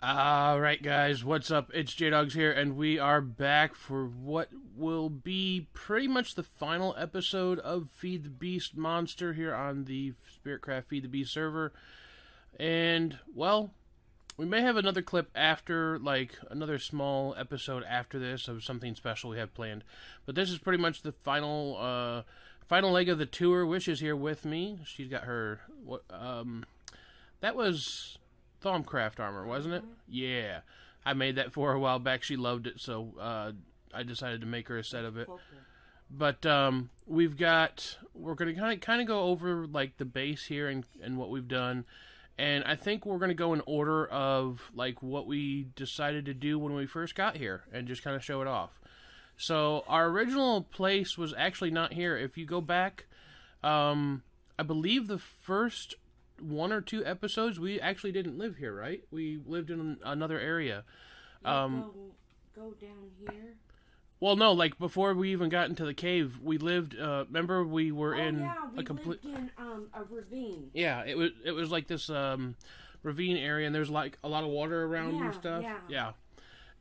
Alright guys, what's up? It's JDawgs here, and we are back for what will be pretty much the final episode of Feed the Beast Monster here on the Spiritcraft FTB LP server. And, well, we may have another clip after, like, another small episode after this of something special we have planned. But this is pretty much the final leg of the tour. Wish is here with me. She's got her, that was Thaumcraft armor, wasn't it? Yeah. I made that for her a while back. She loved it, so I decided to make her a set of it. But we're going to kind of go over like the base here and what we've done. And I think we're going to go in order of like what we decided to do when we first got here and just kind of show it off. So our original place was actually not here. If you go back, I believe the first one or two episodes, we actually didn't live here, right? We lived in another area. Go down here. Well, no, like before we even got into the cave, we lived. Remember, we were in a complete. Lived in a ravine. Yeah, it was like this ravine area, and there's like a lot of water around and stuff. Yeah.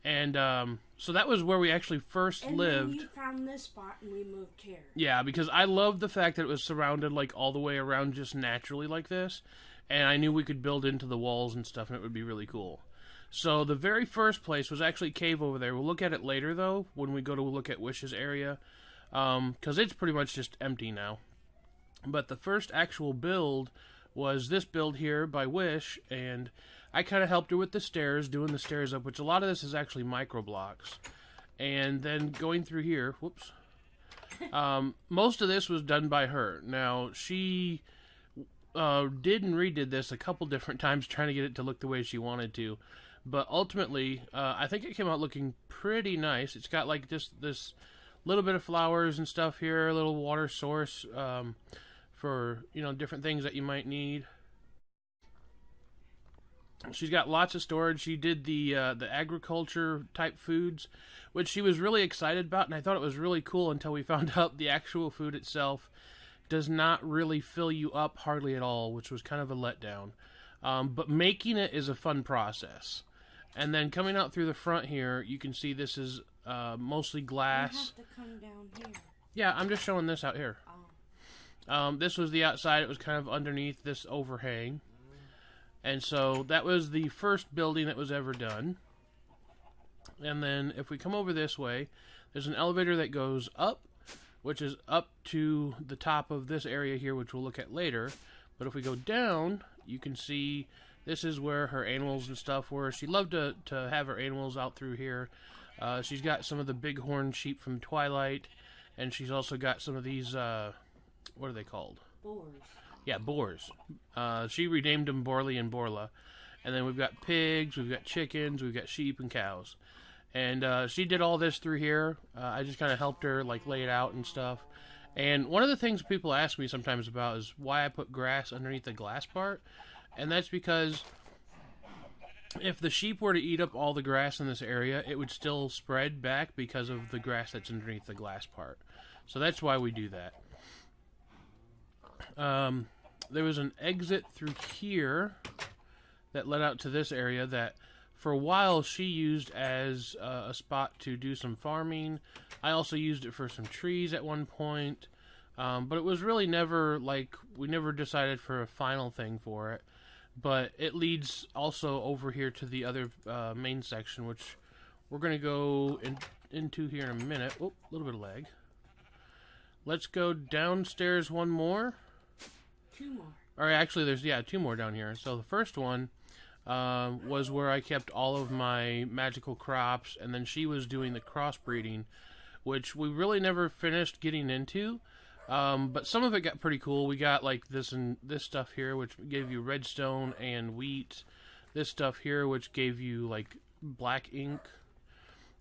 And so that was where we actually first lived. And then you found this spot, and we moved here. Yeah, because I loved the fact that it was surrounded like all the way around just naturally like this, and I knew we could build into the walls and stuff, and it would be really cool. So the very first place was actually a cave over there. We'll look at it later, though, when we go to look at Wish's area, because it's pretty much just empty now. But the first actual build was this build here by Wish, and I kind of helped her with the stairs, doing the stairs up, which a lot of this is actually micro blocks. And then going through here, whoops, most of this was done by her. Now, she did and redid this a couple different times, trying to get it to look the way she wanted to. But ultimately, I think it came out looking pretty nice. It's got like just this little bit of flowers and stuff here, a little water source for, you know, different things that you might need. She's got lots of storage. She did the agriculture type foods, which she was really excited about, and I thought it was really cool until we found out the actual food itself does not really fill you up hardly at all, which was kind of a letdown. But making it is a fun process. And then coming out through the front here, you can see this is mostly glass. You have to come down here. Yeah, I'm just showing this out here. This was the outside. It was kind of underneath this overhang. And so that was the first building that was ever done. And then if we come over this way, there's an elevator that goes up, which is up to the top of this area here, which we'll look at later. But if we go down, you can see this is where her animals and stuff were. She loved to have her animals out through here. She's got some of the bighorn sheep from Twilight, and she's also got some of these, what are they called? Boars. Yeah, boars. She renamed them Borley and Borla. And then we've got pigs, we've got chickens, we've got sheep and cows. And she did all this through here. I just kind of helped her like lay it out and stuff. And one of the things people ask me sometimes about is why I put grass underneath the glass part. And that's because if the sheep were to eat up all the grass in this area, it would still spread back because of the grass that's underneath the glass part. So that's why we do that. There was an exit through here that led out to this area that for a while she used as a spot to do some farming. I also used it for some trees at one point, but it was really never like, we never decided for a final thing for it. But it leads also over here to the other main section, which we're going to go into here in a minute. Oh, a little bit of lag. Let's go downstairs one more. Two more. Or actually, there's, two more down here. So the first one was where I kept all of my magical crops, and then she was doing the crossbreeding, which we really never finished getting into. But some of it got pretty cool. We got like this and this stuff here, which gave you redstone and wheat. This stuff here, which gave you like black ink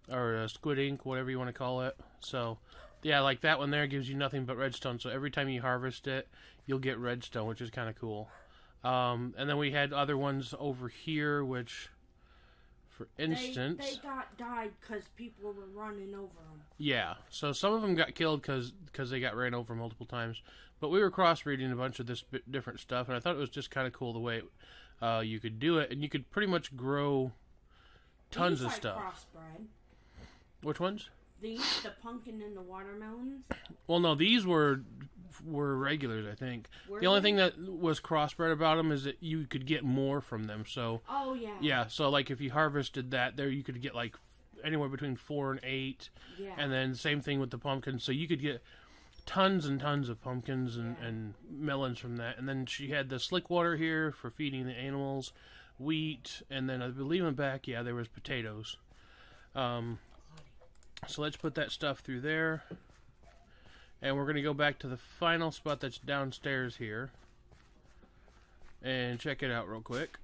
or squid ink, whatever you want to call it. So yeah, like that one there gives you nothing but redstone. So every time you harvest it, you'll get redstone, which is kind of cool. And then we had other ones over here, which, for instance, they got died because people were running over them. Yeah, so some of them got killed because they got ran over multiple times. But we were crossbreeding a bunch of this different stuff, and I thought it was just kind of cool the way you could do it, and you could pretty much grow tons These of are stuff. Crossbred. Which ones? The pumpkin and the watermelons. Well, no, these were regulars, I think. Were the only they? thing that was crossbred about them is that you could get more from them. So Oh yeah. yeah, so like if you harvested that, there you could get like anywhere between 4 and 8, Yeah. and then same thing with the pumpkins. So you could get tons and tons of pumpkins and melons from that. And then she had the slick water here for feeding the animals, wheat, and then I believe in the back, yeah, there was potatoes. So let's put that stuff through there. And we're going to go back to the final spot that's downstairs here. And check it out real quick.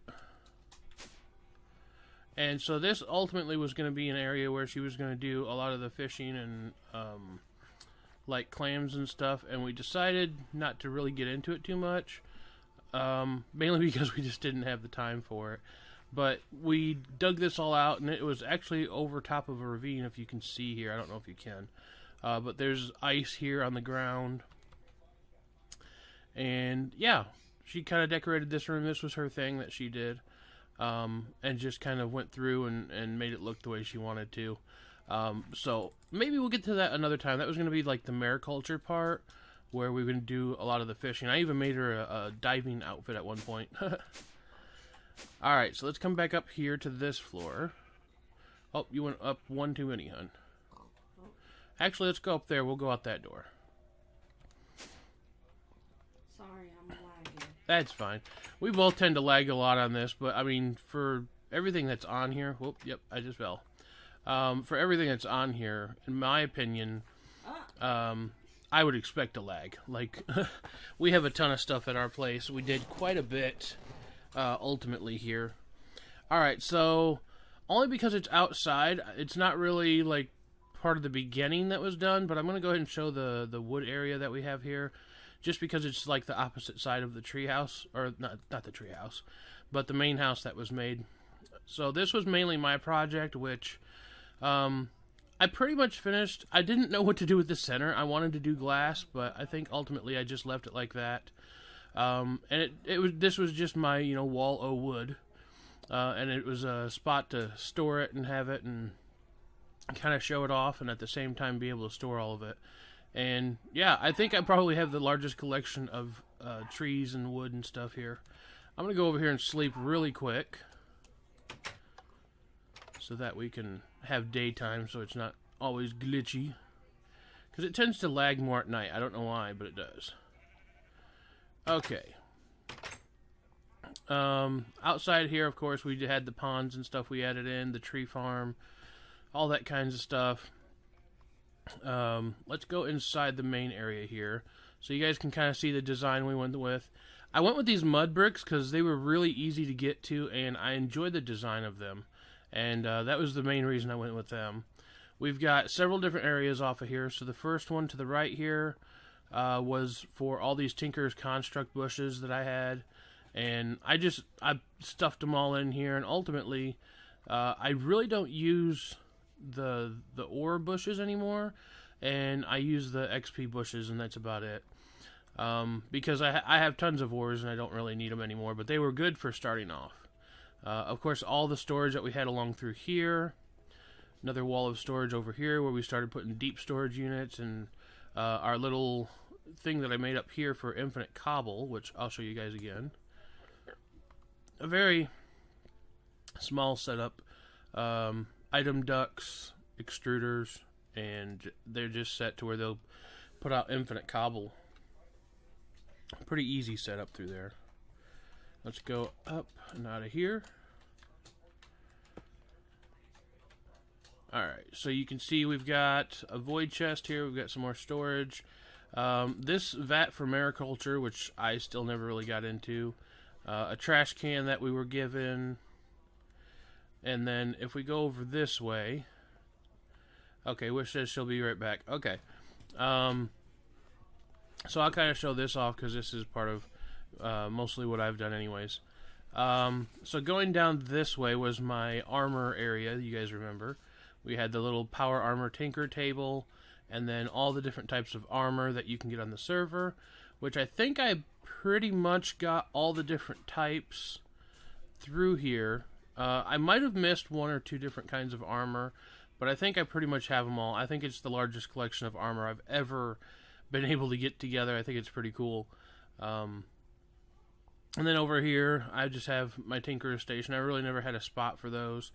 And so this ultimately was going to be an area where she was going to do a lot of the fishing and like clams and stuff. And we decided not to really get into it too much. Mainly because we just didn't have the time for it. But we dug this all out, and it was actually over top of a ravine, if you can see here. I don't know if you can. But there's ice here on the ground. And, yeah, she kind of decorated this room. This was her thing that she did. And just kind of went through and made it look the way she wanted to. So maybe we'll get to that another time. That was going to be like the mariculture part, where we would do a lot of the fishing. I even made her a diving outfit at one point. Alright, so let's come back up here to this floor. Oh, you went up one too many, hun. Actually, let's go up there. We'll go out that door. Sorry, I'm lagging. That's fine. We both tend to lag a lot on this, but I mean, for everything that's on here... Whoop, yep, I just fell. For everything that's on here, in my opinion, I would expect a lag. Like, we have a ton of stuff at our place. We did quite a bit... ultimately here. Alright, so only because it's outside, it's not really like part of the beginning that was done, but I'm going to go ahead and show the wood area that we have here, just because it's like the opposite side of the treehouse, or not the treehouse, but the main house that was made. So this was mainly my project, which I pretty much finished. I didn't know what to do with the center. I wanted to do glass, but I think ultimately I just left it like that. And this was just my, wall o' wood, and it was a spot to store it and have it and kind of show it off, and at the same time be able to store all of it. And yeah, I think I probably have the largest collection of trees and wood and stuff here. I'm gonna go over here and sleep really quick, so that we can have daytime, so it's not always glitchy, because it tends to lag more at night. I don't know why, but it does. Okay. Outside here, of course, we had the ponds and stuff we added in, the tree farm, all that kinds of stuff. Let's go inside the main area here, so you guys can kind of see the design we went with. I went with these mud bricks because they were really easy to get to, and I enjoyed the design of them. And that was the main reason I went with them. We've got several different areas off of here. So the first one to the right here was for all these Tinker's Construct bushes that I had, and I stuffed them all in here. And ultimately, I really don't use the ore bushes anymore, and I use the XP bushes, and that's about it. Because I have tons of ores and I don't really need them anymore, but they were good for starting off. Of course, all the storage that we had along through here. Another wall of storage over here where we started putting deep storage units, and our little thing that I made up here for infinite cobble, which I'll show you guys again. A very small setup. Item ducts, extruders, and they're just set to where they'll put out infinite cobble. Pretty easy setup through there. Let's go up and out of here. Alright, so you can see we've got a void chest here. We've got some more storage. This vat for mariculture, which I still never really got into. A trash can that we were given. And then if we go over this way... Okay, Wish says she'll be right back. Okay. So I'll kind of show this off because this is part of mostly what I've done anyways. So going down this way was my armor area, you guys remember. We had the little power armor tinker table, and then all the different types of armor that you can get on the server, which I think I pretty much got all the different types through here. I might have missed one or two different kinds of armor, but I think I pretty much have them all. I think it's the largest collection of armor I've ever been able to get together. I think it's pretty cool. And then over here, I just have my Tinkerer's Station. I really never had a spot for those.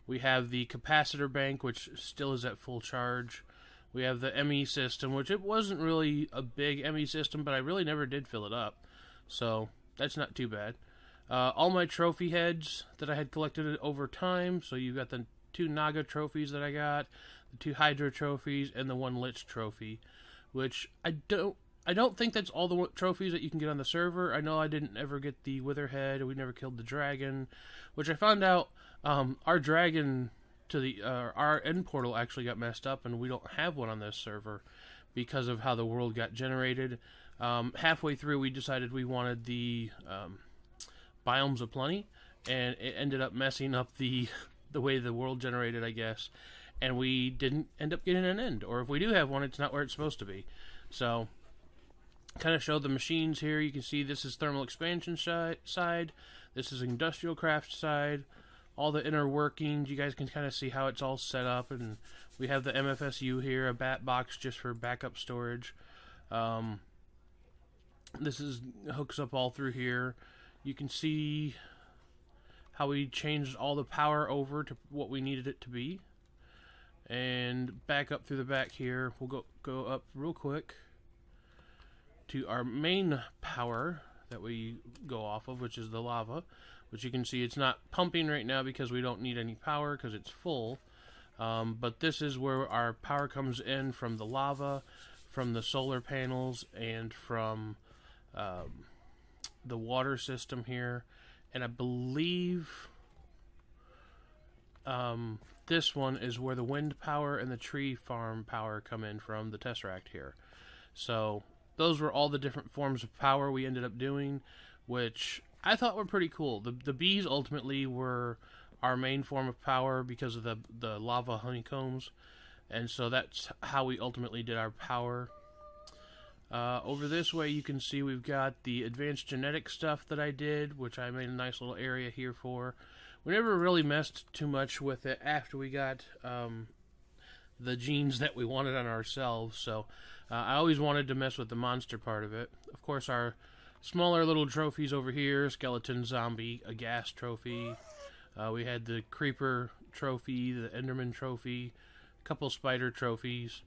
We have the capacitor bank, which still is at full charge. We have the ME system, which it wasn't really a big ME system, but I really never did fill it up. So that's not too bad. All my trophy heads that I had collected over time. So you've got the 2 Naga trophies that I got, the 2 Hydra trophies, and the 1 Lich trophy, which I don't think that's all the trophies that you can get on the server. I know I didn't ever get the Witherhead. We never killed the dragon, which I found out our dragon to the our end portal actually got messed up, and we don't have one on this server because of how the world got generated. Halfway through, we decided we wanted the biomes of plenty, and it ended up messing up the way the world generated, I guess, and we didn't end up getting an end. Or if we do have one, it's not where it's supposed to be. So, kind of show the machines here. You can see this is thermal expansion side. This is industrial craft side. All the inner workings, you guys can kind of see how it's all set up. And we have the MFSU here, a bat box just for backup storage. This hooks up all through here. You can see how we changed all the power over to what we needed it to be. And back up through the back here, we'll go up real quick to our main power that we go off of, which is the lava, which you can see it's not pumping right now because we don't need any power because it's full. But this is where our power comes in from the lava, from the solar panels, and from the water system here. And I believe this one is where the wind power and the tree farm power come in from the Tesseract here. So those were all the different forms of power we ended up doing, which I thought were pretty cool. The bees ultimately were our main form of power because of the lava honeycombs, and so that's how we ultimately did our power. Over this way you can see we've got the advanced genetic stuff that I did, which I made a nice little area here for. We never really messed too much with it after we got the genes that we wanted on ourselves, so I always wanted to mess with the monster part of it. Of course, our smaller little trophies over here, skeleton, zombie, a gas trophy. We had the creeper trophy, the enderman trophy, a couple spider trophies.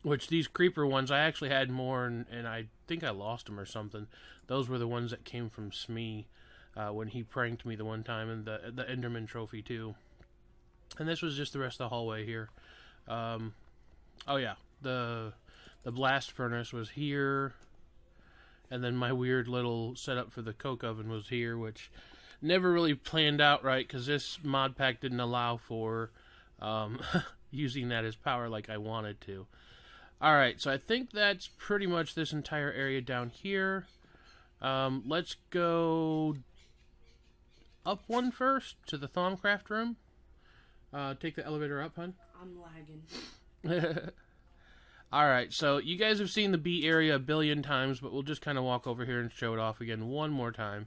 Which these creeper ones, I actually had more, and I think I lost them or something. Those were the ones that came from Smee when he pranked me the one time, and the Enderman trophy too. And this was just the rest of the hallway here. Oh yeah, the blast furnace was here, and then my weird little setup for the coke oven was here, which never really planned out right because this mod pack didn't allow for using that as power like I wanted to. Alright, so I think that's pretty much this entire area down here. Let's go up one first to the Thaumcraft Room. Take the elevator up, hun. I'm lagging. Alright, so you guys have seen the bee area a billion times, but we'll just kind of walk over here and show it off again one more time.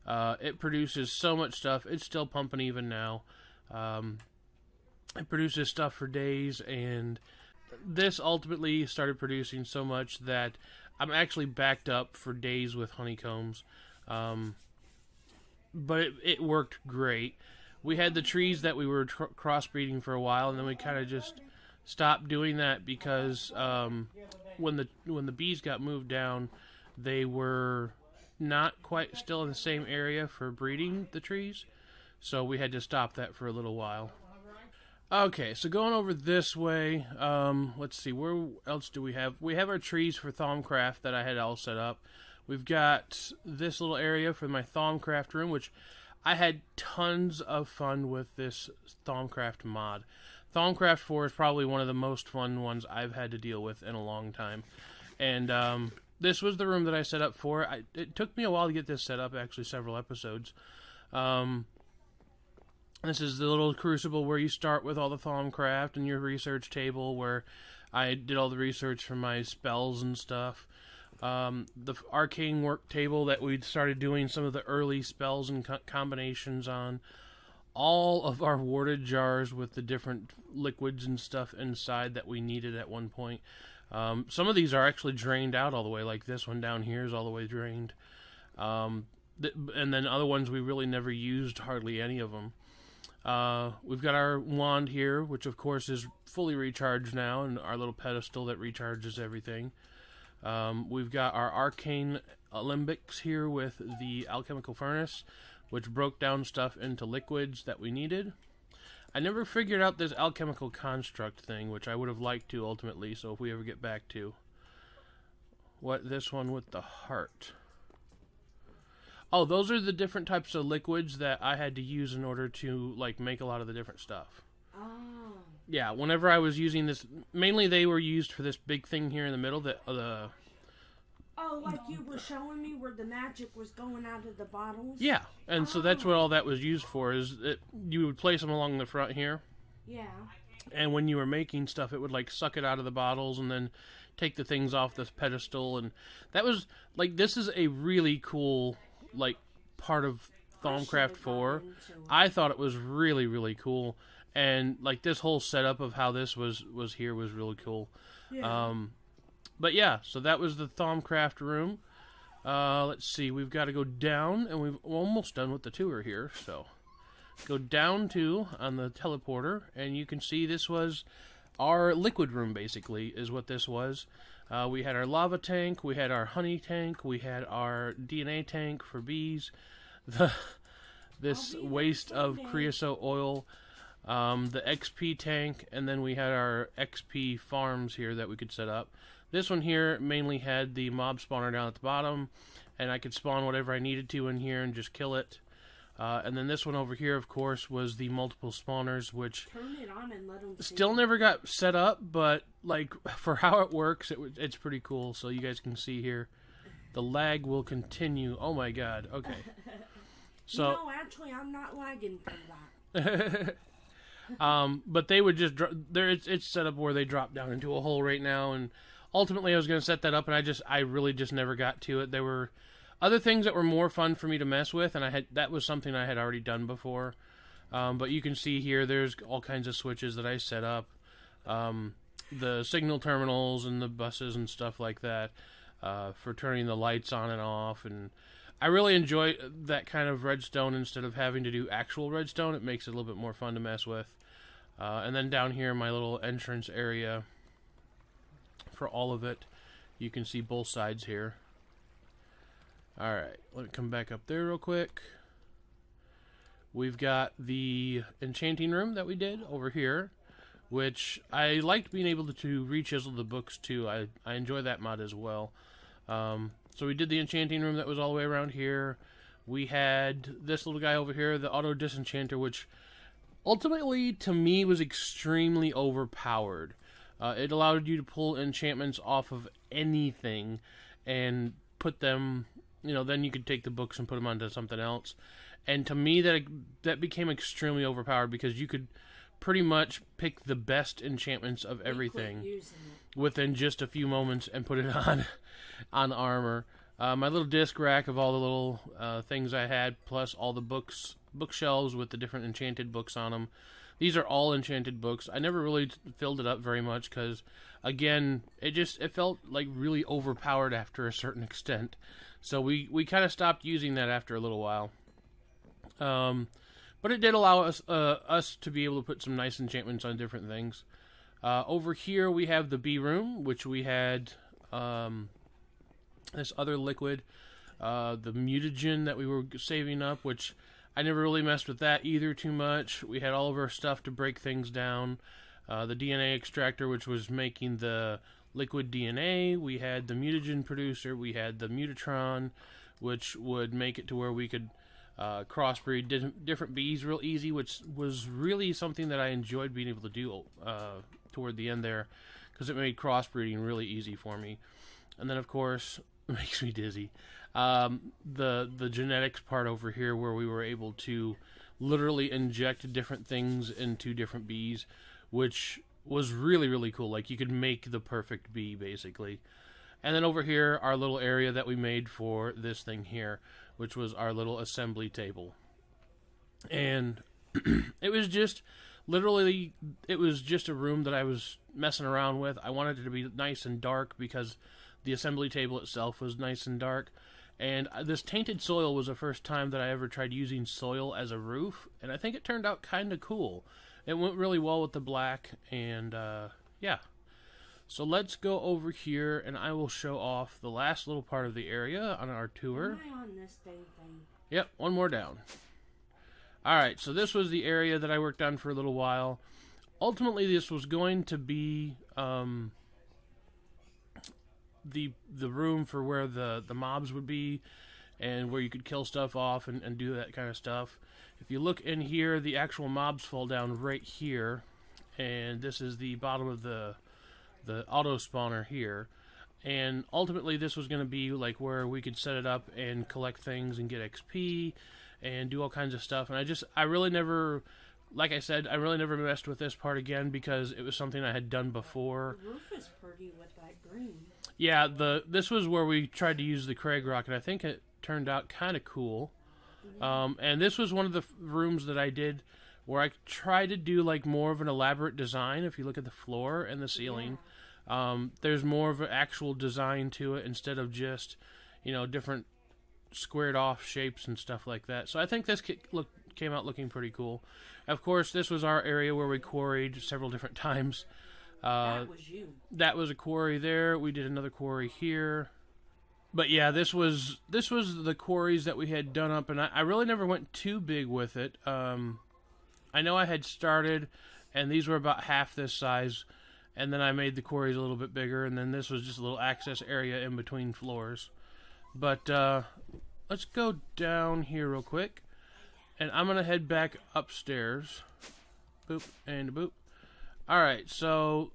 It produces so much stuff. It's still pumping even now. It produces stuff for days, and this ultimately started producing so much that I'm actually backed up for days with honeycombs. But it worked great. We had the trees that we were crossbreeding for a while, and then we kind of just stopped doing that because when the bees got moved down, they were not quite still in the same area for breeding the trees, so we had to stop that for a little while. Okay, so going over this way, let's see, where else do we have? We have our trees for Thaumcraft that I had all set up. We've got this little area for my Thaumcraft room, which I had tons of fun with this Thaumcraft mod. Thaumcraft 4 is probably one of the most fun ones I've had to deal with in a long time. And this was the room that I set up for. It took me a while to get this set up, actually several episodes. This is the little crucible where you start with all the Thaumcraft, and your research table where I did all the research for my spells and stuff. The arcane work table that we'd started doing some of the early spells and combinations on. All of our warded jars with the different liquids and stuff inside that we needed at one point. Some of these are actually drained out all the way, like this one down here is all the way drained. And then other ones we really never used, hardly any of them. We've got our wand here, which of course is fully recharged now, and our little pedestal that recharges everything. We've got our arcane alembics here with the alchemical furnace, which broke down stuff into liquids that we needed. I never figured out this alchemical construct thing, which I would have liked to ultimately, so if we ever get back to. What, this one with the heart? Oh, those are the different types of liquids that I had to use in order to, like, make a lot of the different stuff. Oh. Yeah, whenever I was using this, mainly they were used for this big thing here in the middle, the... Oh, like you were showing me where the magic was going out of the bottles? Yeah, and so that's what all that was used for, is you would place them along the front here. Yeah. And when you were making stuff, it would, like, suck it out of the bottles and then take the things off this pedestal. And that was, like, this is a really cool, like, part of Thaumcraft 4. I thought it was really, really cool. And, like, this whole setup of how this was here was really cool. Yeah. But yeah, so that was the Thaumcraft Room. Let's see, we've got to go down, and we're almost done with the tour here, so go down to on the teleporter, and you can see this was our liquid room, basically, is what this was. We had our lava tank, we had our honey tank, we had our DNA tank for bees, this waste of creosote oil, the XP tank, and then we had our XP farms here that we could set up. This one here mainly had the mob spawner down at the bottom, and I could spawn whatever I needed to in here and just kill it. And then this one over here, of course, was the multiple spawners, which Turn it on and let them still never got set up, but like for how it works, it's pretty cool. So you guys can see here, the lag will continue. Oh my god! Okay. So no, actually, I'm not lagging from that. But they would just it's set up where they drop down into a hole right now, and ultimately I was going to set that up, and I really just never got to it. There were other things that were more fun for me to mess with, and that was something I had already done before. But you can see here, there's all kinds of switches that I set up, the signal terminals and the buses and stuff like that, for turning the lights on and off. And I really enjoy that kind of redstone instead of having to do actual redstone. It makes it a little bit more fun to mess with. And then down here, my little entrance area for all of it, you can see both sides here. Alright, let me come back up there real quick. We've got the Enchanting Room that we did over here, which I liked being able to re-chisel the books too. I enjoy that mod as well. So we did the Enchanting Room that was all the way around here. We had this little guy over here, the Auto Disenchanter, which ultimately to me was extremely overpowered. It allowed you to pull enchantments off of anything and put them, then you could take the books and put them onto something else. And to me, that became extremely overpowered because you could pretty much pick the best enchantments of everything within just a few moments and put it on armor. My little disc rack of all the little things I had, plus all the bookshelves with the different enchanted books on them. These are all enchanted books. I never really filled it up very much because, again, it felt like really overpowered after a certain extent. So we kind of stopped using that after a little while. But it did allow us to be able to put some nice enchantments on different things. Over here we have the bee room, which we had this other liquid, the mutagen that we were saving up, which I never really messed with that either too much. We had all of our stuff to break things down. The DNA extractor, which was making the liquid DNA. We had the mutagen producer. We had the mutatron, which would make it to where we could crossbreed different bees real easy, which was really something that I enjoyed being able to do toward the end there, because it made crossbreeding really easy for me. And then, of course, it makes me dizzy. The genetics part over here, where we were able to literally inject different things into different bees, which was really, really cool. Like, you could make the perfect bee, basically. And then over here, our little area that we made for this thing here, which was our little assembly table. And it was just, literally, it was just a room that I was messing around with. I wanted it to be nice and dark because the assembly table itself was nice and dark. And this tainted soil was the first time that I ever tried using soil as a roof, and I think it turned out kind of cool. It went really well with the black, and yeah. So let's go over here, and I will show off the last little part of the area on our tour. Am I on this thing? Yep, one more down. Alright, so this was the area that I worked on for a little while. Ultimately, this was going to be the room for where the mobs would be and where you could kill stuff off and do that kind of stuff. If you look in here, the actual mobs fall down right here, and this is the bottom of the auto spawner here. And ultimately this was going to be like where we could set it up and collect things and get XP and do all kinds of stuff. And I really never, like I said, I really never messed with this part again because it was something I had done before. The roof is pretty with that green. Yeah, this was where we tried to use the Craig rock, and I think it turned out kind of cool. And this was one of the rooms that I did where I tried to do like more of an elaborate design. If you look at the floor and the ceiling, there's more of an actual design to it instead of just, you know, different squared off shapes and stuff like that. So I think this came out looking pretty cool. Of course, this was our area where we quarried several different times. That was you. That was a quarry there. We did another quarry here. But yeah, this was the quarries that we had done up, and I really never went too big with it. I know I had started, and these were about half this size, and then I made the quarries a little bit bigger, and then this was just a little access area in between floors. But let's go down here real quick, and I'm going to head back upstairs. Boop, and boop. Alright, so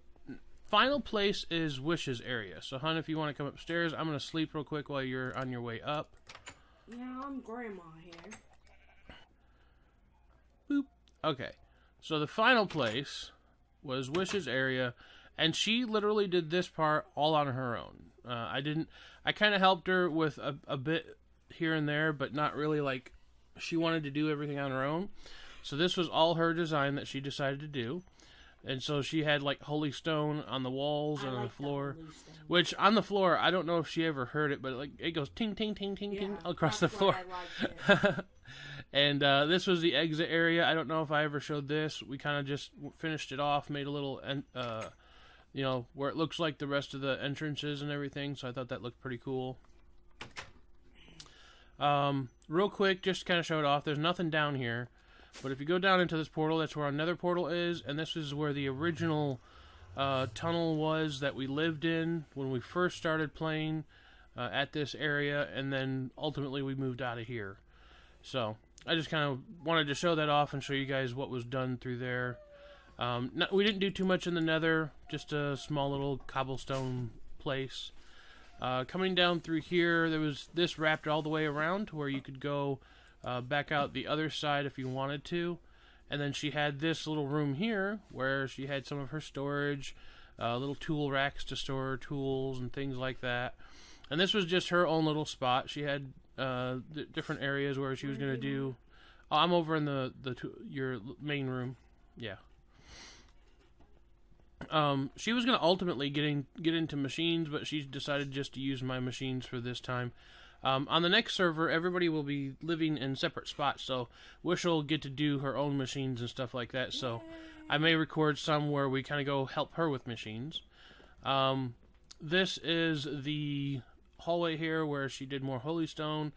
final place is Wish's area. So, hon, if you want to come upstairs, I'm going to sleep real quick while you're on your way up. Yeah, I'm grandma here. Boop. Okay, so the final place was Wish's area, and she literally did this part all on her own. I kind of helped her with a bit here and there, but not really like she wanted to do everything on her own. So this was all her design that she decided to do. And so she had like holy stone on the walls and on the floor. Which on the floor, I don't know if she ever heard it, but like it goes ting ting ting ting ting across the floor. And this was the exit area. I don't know if I ever showed this. We kind of just finished it off, made a little, you know, where it looks like the rest of the entrances and everything. So I thought that looked pretty cool. Real quick, just to kind of show it off. There's nothing down here. But if you go down into this portal, that's where our nether portal is, and this is where the original tunnel was that we lived in when we first started playing at this area, and then ultimately we moved out of here. So I just kind of wanted to show that off and show you guys what was done through there. We didn't do too much in the nether, just a small little cobblestone place. Coming down through here, there was this wrapped all the way around to where you could go back out the other side if you wanted to. And then she had this little room here where she had some of her storage, little tool racks to store her tools and things like that. And this was just her own little spot. She had different areas where she was going to do... Oh, I'm over in your main room. Yeah. She was going to ultimately get into machines, but she decided just to use my machines for this time. On the next server, everybody will be living in separate spots, so Wish will get to do her own machines and stuff like that, so I may record some where we kind of go help her with machines. This is the hallway here where she did more holy stone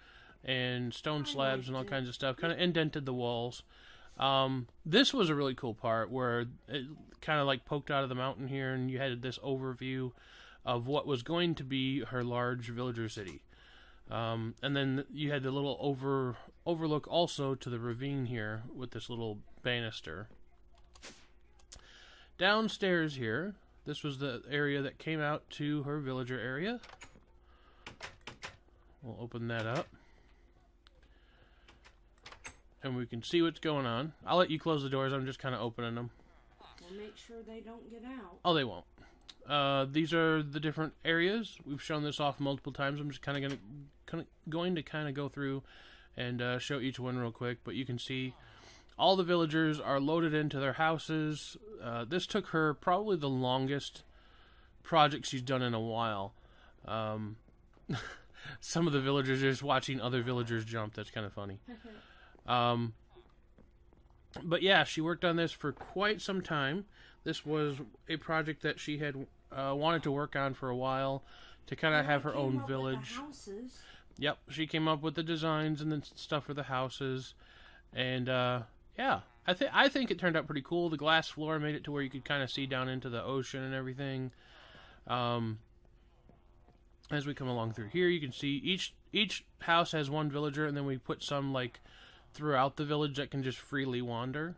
and stone slabs and all kinds of stuff, kind of indented the walls. This was a really cool part where it kind of like poked out of the mountain here, and you had this overview of what was going to be her large villager city. And then you had the little overlook also to the ravine here with this little banister. Downstairs here, this was the area that came out to her villager area. We'll open that up. And we can see what's going on. I'll let you close the doors, I'm just kind of opening them. We'll make sure they don't get out. Oh, they won't. these are the different areas. We've shown this off multiple times. I'm just going to go through and show each one real quick. But you can see all the villagers are loaded into their houses. This took her probably the longest project she's done in a while. Some of the villagers are just watching other villagers jump. That's kind of funny. But yeah, she worked on this for quite some time. This was a project that she had wanted to work on for a while to kind of have her own village. Yep, she came up with the designs and the stuff for the houses. And yeah, I think it turned out pretty cool. The glass floor made it to where you could kind of see down into the ocean and everything. As we come along through here, you can see each house has one villager, and then we put some like throughout the village that can just freely wander.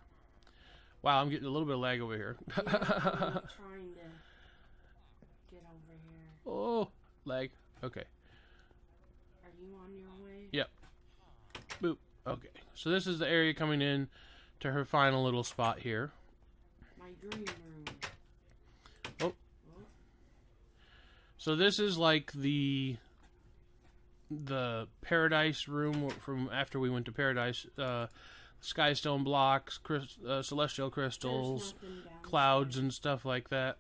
Wow, I'm getting a little bit of lag over here. Yeah, I'm trying to get over here. Oh, lag. Okay. Are you on your way? Yep. Boop. Okay. So this is the area coming in to her final little spot here. My dream room. Oh. So this is like the paradise room from after we went to paradise. Skystone blocks, celestial crystals, clouds, and stuff like that.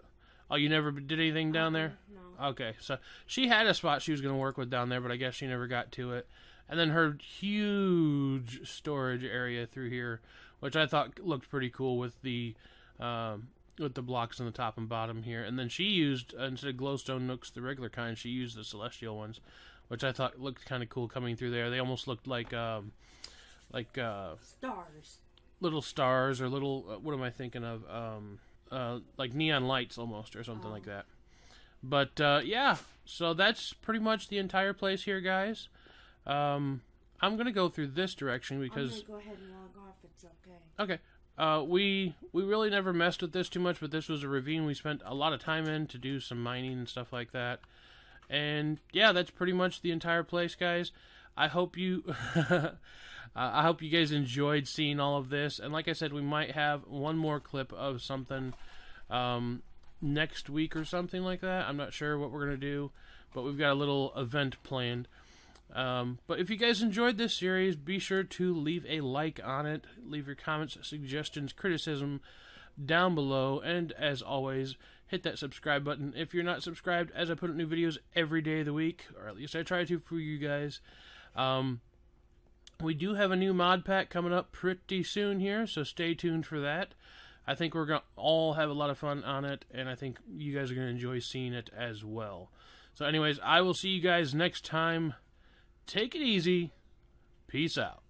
Oh, you never did anything down there? No. Okay, so she had a spot she was going to work with down there, but I guess she never got to it. And then her huge storage area through here, which I thought looked pretty cool with the blocks on the top and bottom here. And then she used, instead of glowstone nooks, the regular kind, she used the celestial ones, which I thought looked kind of cool coming through there. They almost looked like stars, little stars, or little what am I thinking of? Like neon lights almost, or something like that. But yeah, so that's pretty much the entire place here, guys. I'm gonna go through this direction because I'm gonna go ahead and log off. It's okay. Okay. We really never messed with this too much, but this was a ravine we spent a lot of time in to do some mining and stuff like that. And yeah, that's pretty much the entire place, guys. I hope you I hope you guys enjoyed seeing all of this. And like I said, we might have one more clip of something next week or something like that. I'm not sure what we're going to do, but we've got a little event planned. But if you guys enjoyed this series, be sure to leave a like on it. Leave your comments, suggestions, criticism down below. And as always, hit that subscribe button if you're not subscribed, as I put up new videos every day of the week, or at least I try to for you guys. We do have a new mod pack coming up pretty soon here, so stay tuned for that. I think we're going to all have a lot of fun on it, and I think you guys are going to enjoy seeing it as well. So anyways, I will see you guys next time. Take it easy. Peace out.